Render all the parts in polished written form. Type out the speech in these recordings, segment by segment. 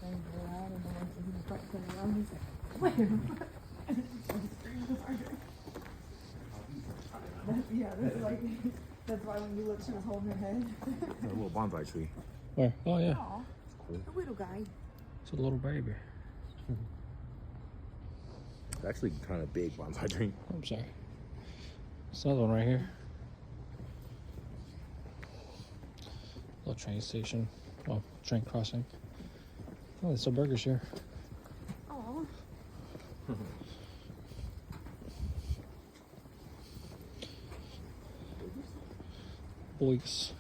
thing go out, and then once he started coming around, he's like, wait a minute. And then he started screaming the harder. That's why when you look, she was holding her head. A little bonsai tree. Where? Oh, yeah. Aw, Cool. the little guy. It's a little baby. It's actually kind of big bonsai tree. I'm sorry. There's another one right here. Little train station. Oh, train crossing. Oh, there's still burgers here. Aw. Boys.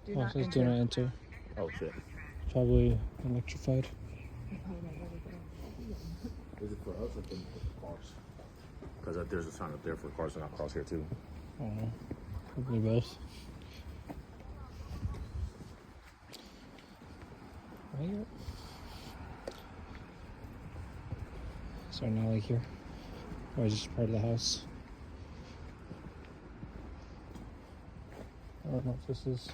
Do Oh, not it says enter. do not enter. Oh shit. Probably electrified. Is it for us or for cars? Because there's a sign up there for cars to not cross here too. I don't know. Probably both. Right here. Is there an alley here? Or is this part of the house? I don't know if this is.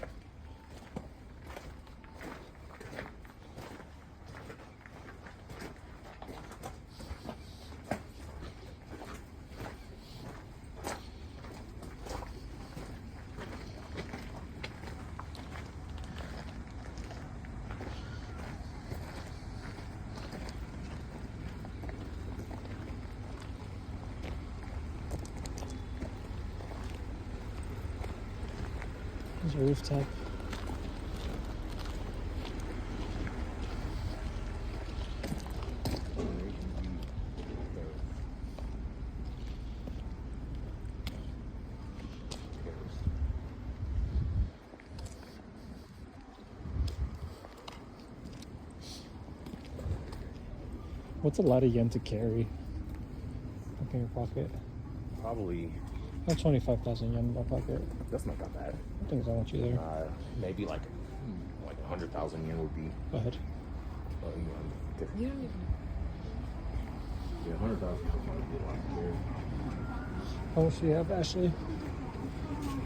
There's a rooftop. What's a lot of yen to carry? Like in your pocket? Probably. Not 25,000 yen in my pocket. That's not that bad. I think it's not much either. Maybe like 100,000 yen would be. Go ahead. You don't even Yeah, 100,000 might be a lot to carry. How much do you have, Ashley?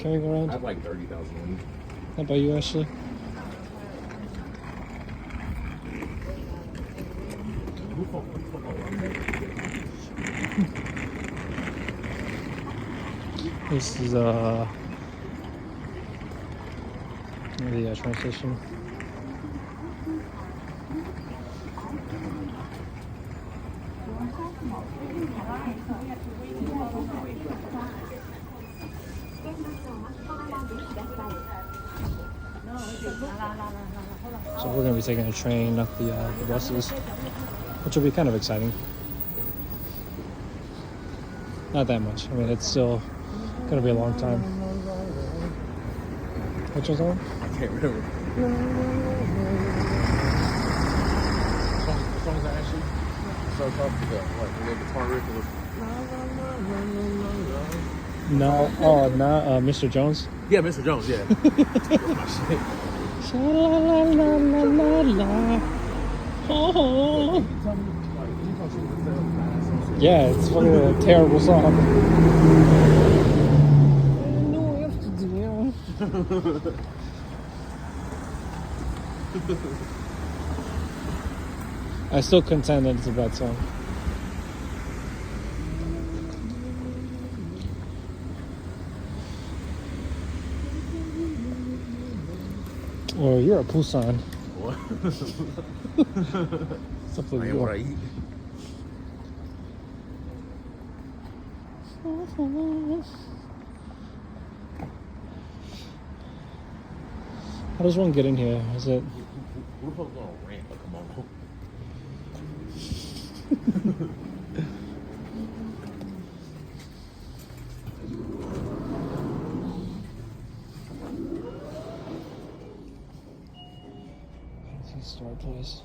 Carrying around? I have like 30,000 yen. How about you, Ashley? This is the train station. So we're gonna be taking a train, not the buses, which will be kind of exciting. Not that much. I mean, it's still gonna be a long time. Which one's on? I can't remember. Which song is that actually? So it's off to the guitar riff. No, oh, not Mr. Jones. Yeah, Mr. Jones, yeah. Oh. Yeah, it's fucking a terrible song. I still contend that it's a bad song. Well, you're a Busan. What? Something I you am what I are. eat. How does one get in here? Is it? Who the fuck's gonna rant like a Mongol? It's a store place.